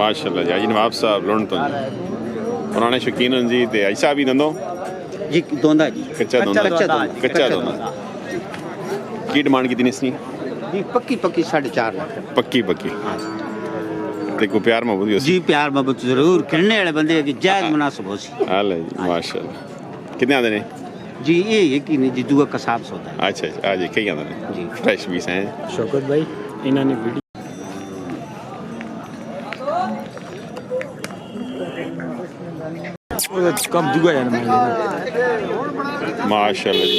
माशाल्लाह जी हाजी नवाब साहब लुण तो पुराने शौकीन हैं जी ते आई साहब ही दंदो जी दोंदा जी कच्चा दोंदा की डिमांड कितनी इसकी जी पक्की 4.5 लाख पक्की ते को प्यार मोहब्बत जी प्यार मोहब्बत जरूर करने वाले बंदे की जायज मुनासिब हो सी हां जी माशाल्लाह कितने आंदे ने जी ये यकीन जी दुआ कसाब सौदा अच्छा आज कई आंदे ने जी फ्रेश पीस हैं शौकत भाई इन्होंने वीडियो कब दुआ यार माशाल्लाह जी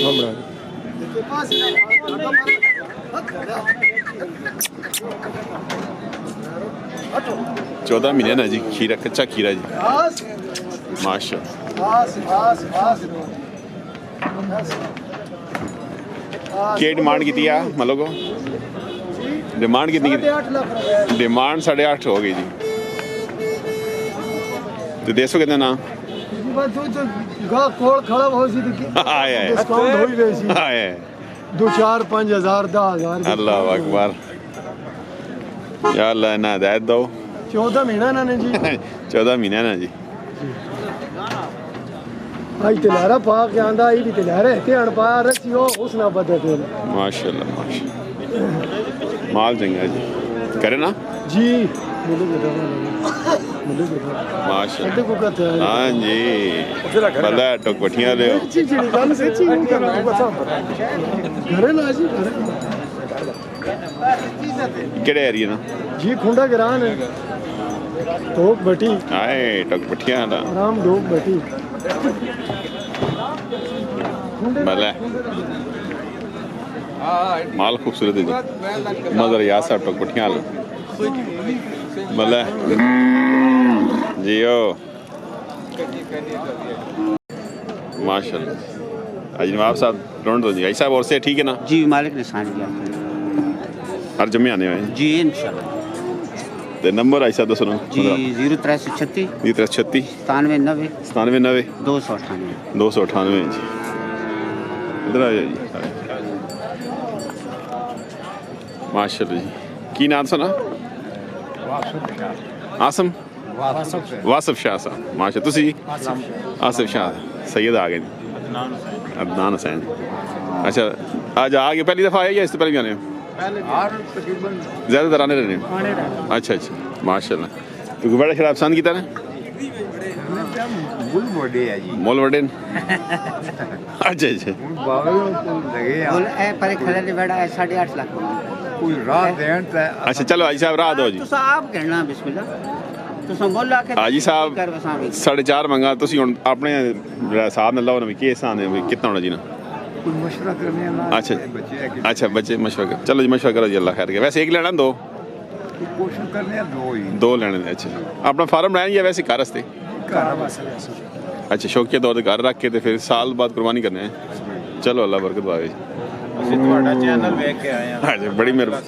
14 महीने ना जी खीरा कच्चा खीरा जी माशाल्लाह क्या डिमांड की है मतलब को डिमांड कितनी डिमांड 8.5 हो गई जी तो देसो कितने ना कोल खड़ा हो सी आया डिस्काउंट हो ही गई सी आया 2 4 5 हज़ार 10 हज़ार अल्लाह अकबर या अल्लाह ना हिदायत दो 14 महीना ना ने जी 14 महीने ना जी आई तिलारा पा के आंदा आई भी तिलारे ते अण पा रसी हो उसना बदते माशाल्लाह माशाल्लाह माल चंगा जी करे ना जी माशाल्लाह हाँ जी भला टोक पठिया ले घरे ना जी केड़े एरिया ना जी खुंडा गिरान है टोक बटी आए टोक पठिया ना राम डोक बटी भला माल खूबसूरत है जी मगर यार साहब टोक पठिया लो भला जियो माशाल्लाह आज नवाब साहब ढूंढ दो जी आई साहब और से ठीक है ना जी मालिक ने सान दिया हर जम्मे आने हुए जी इंशाल्लाह ते नंबर आई साहब दसो ना जी 0336 9336 9790 9790 298 जी इधर आ जाइए माशाल्लाह जी की नाम सुना आसम वासफ शाह साहब माशा तुसी आसिफ शाह सैयद आ गए अदनान हुसैन अच्छा आज आ गए पहली दफ़ा आए या इससे पहले भी आने हो ज़्यादातर आने रहने अच्छा माशाल्लाह तो बड़ा शराब पसंद किया ना मोल बड़े अच्छा अच्छा चलो हाजी साहब राह दो जी आप कहना बिस्मिल्लाह हाजी साहब 4.5 मंगा तुसी हुण अपने साहब ने लाओ ना कि हिसाब है कितना होना जी ना अच्छा बच्चे मशवरा कर चलो जी मशवरा करो जी अल्लाह खैर के वैसे एक लेना दो कोशिश करने दो लेने अच्छा अपना फार्म बनाया या वैसे घर वास्ते अच्छा शौकिया तौर पर घर रख के फिर साल बाद कुर्बानी करने हैं चलो अल्लाह बरकत पावे बड़ी मेहरबानी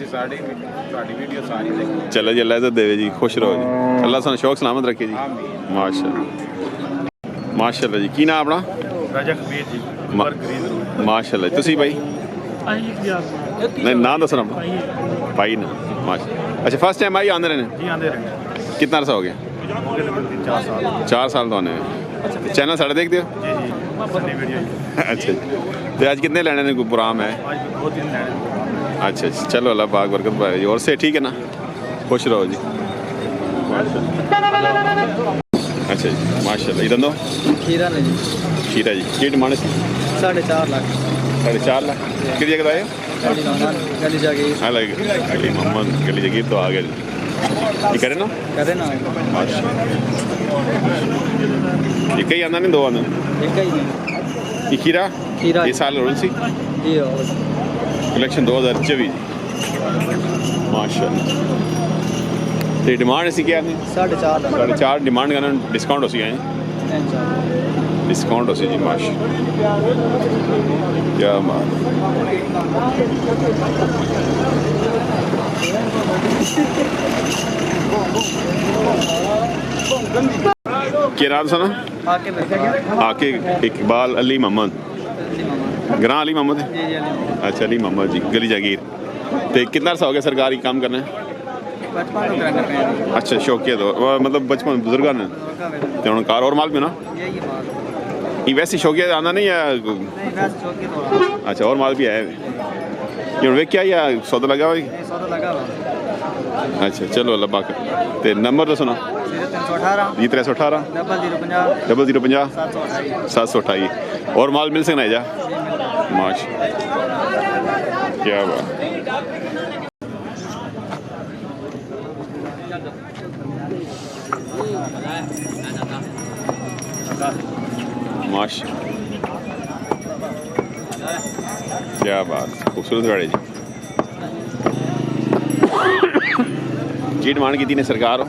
चलो जी अल्लाह इज्जत देवे जी खुश रहो जी अल्लाह सानू शौक सलामत रखे जी माशाल्लाह जी की नाम अपना माशाल्लाह तुसी भाई नहीं ना दसना भाई ना माशा अच्छा फर्स्ट टाइम आई आंदे रहने कितना अर्सा हो गया 4 साल तो आने चैनल साढ़े देखते हो अच्छा तो आज कितने लेने ने कोई प्रोग्राम है अच्छा चलो अल्लाह पाक बरकत पाए और से ठीक है ना खुश रहो जी अच्छा जी माशाल्लाह इधर दो खीरा ने जी खीरा जी की डिमांड 4.5 लाख 4.5 लाख कितनी जगह आए गली जागीर अलग अली मोहम्मद गली जागीर तो आ गए ये करे ना एक ही आना नहीं दो आना ये खीरा ये साल और सी जी कलेक्शन 2024 माशाल्लाह ते डिमांड ऐसी क्या है 4.5 डिमांड करना डिस्काउंट हो सी है डिस्काउंट हो सी जी माशाल्लाह क्या बात क्या नाम सुना आके इकबाल अली मोहम्मद ग्रां अली मोहम्मद अच्छा अली मोहम्मद जी गली जागीर तो कितना अर्सा हो गया सरकारी काम करना है बचपन तो करने पे अच्छा शौकिया तो मतलब बचपन बुजुर्गों ने तो उन्होंने कार और माल भी ना यही माल ये वैसे शौकिया आना नहीं या नहीं बस चौकी तो अच्छा और माल भी है ये वे क्या या सौदा लगा हुआ है? सौदा लगा हुआ अच्छा चलो अल्लाह पाक ते नंबर तो सुनो 318 जी 318 0050 0050 728 728 और माल मिल सकना है जा माश क्या बात माश क्या बात खूबसूरत गाड़ी जी की डिमांड की थी ने सरकार हो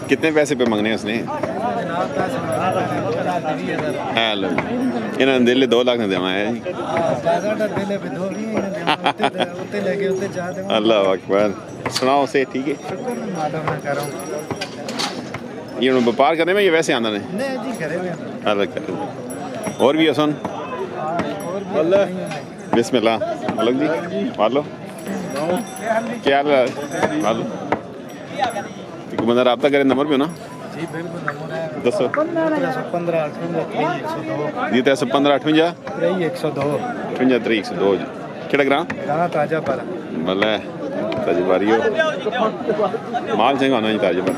कितने पैसे पे मंगने उसने हेलो इन्होंने दिल्ली 2 लाख ने देवा है अल्लाह अकबर सुनाओ से ठीक है ये व्यापार करने में ये वैसे आना ने अलग कर और भी है सुन बिस्मिल्लाह अलग जी मार लो क्या हाल है मार लो एक बंदा रब्ता करे नंबर भी हो ना जी बिल्कुल दसो 315 जी 315 58 102 58 102 जी केड़ा ग्राम गाना ताजा पर भले ताजी बारी हो माल चंगा होना जी ताजी पर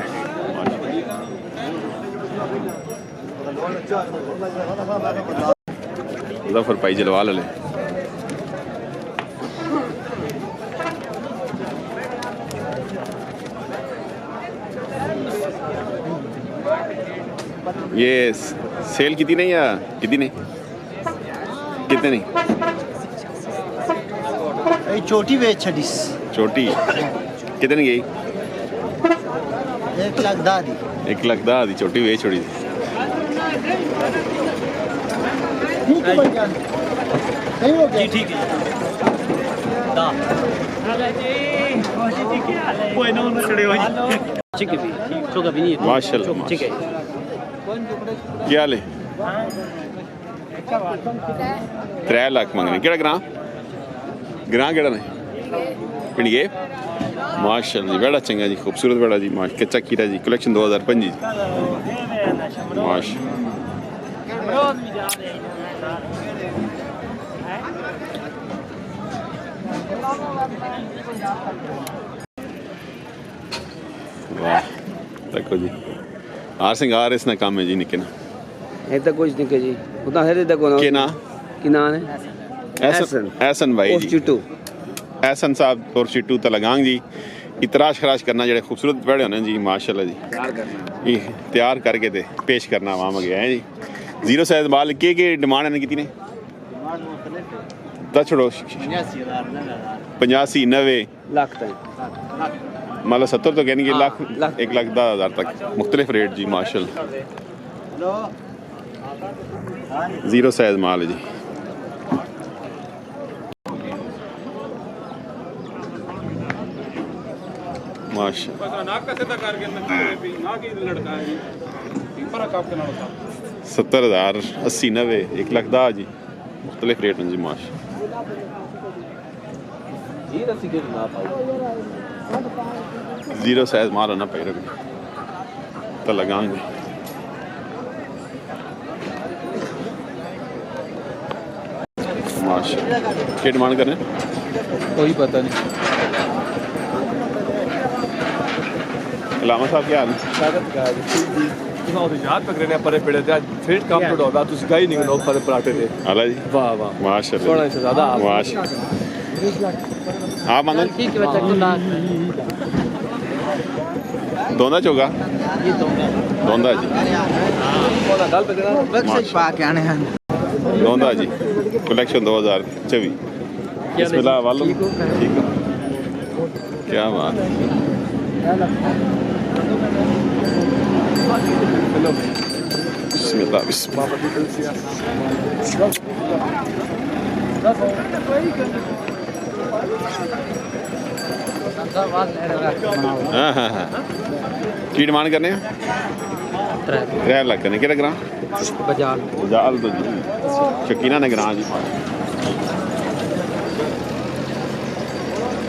जफर भाई जलवा ले ये सेल कितनी नहीं या कितनी नहीं कितने नहीं चोटी बेच छड़ीस छोटी कितने गई 1 लाख दा दी 1 लाख दा दी छोटी वे छोड़ी जी ठीक है दा कोई ना छड़े हो ठीक है भी तो कभी नहीं माशाल्लाह ठीक है क्या हाल है 3 लाख मंगने केड़ा ग्रां केड़ा ने पिंड गए माशाल्लाह जी बड़ा चंगा जी खूबसूरत बड़ा जी माश कच्चा खीरा जी कलेक्शन 2005 जी माश वाह देखो जी हार सिंगार इसना काम है जी निके ना ये तो कुछ नहीं जी उतना है देखो ना के ना कि ना है एहसन भाई जी चिट्टू एहसन साहब और चिट्टू तलगांग जी इतराश खराश करना जड़े खूबसूरत बड़े होने जी माशाल्लाह जी ये तैयार करके ते पेश करना वहाँ में गया है जी 0 साइज माल के डिमांड है कितनी ने छोड़ो 85 90 लाख तक मतलब 70 तो कहने की लाख 1,10,000 तक मुख्तलिफ रेट जी माशाल्लाह 0 साइज माल है जी माशाल्लाह 70,000 80 90 1,10,000 जी मुख्तलिफ रेट हैं जी माशा 0 साइज माल ना पे रख तो लगाएंगे माशा क्या डिमांड कर रहे हैं कोई पता नहीं लामा साहब क्या हाल है याद पकड़ने परे पड़े थे फिर काम तो डोला तुझ गई नहीं नो पर पराठे थे हाला जी वाह वाह माशाल्लाह थोड़ा से ज्यादा माशाल्लाह आप मंगल ठीक है बच्चा दोंदा चोगा ये दोंदा जी गल पे देना बक्स पा के आने हैं दोंदा जी कलेक्शन 2024 बिस्मिल्लाह वालो ठीक है क्या बात बिस्मिल्लाह बिस्मिल्लाह हाँ हाँ हाँ की डिमांड करने 3 लाख करने केड़ा ग्रां बजाल जाल तो जी शकीना ने ग्रां जी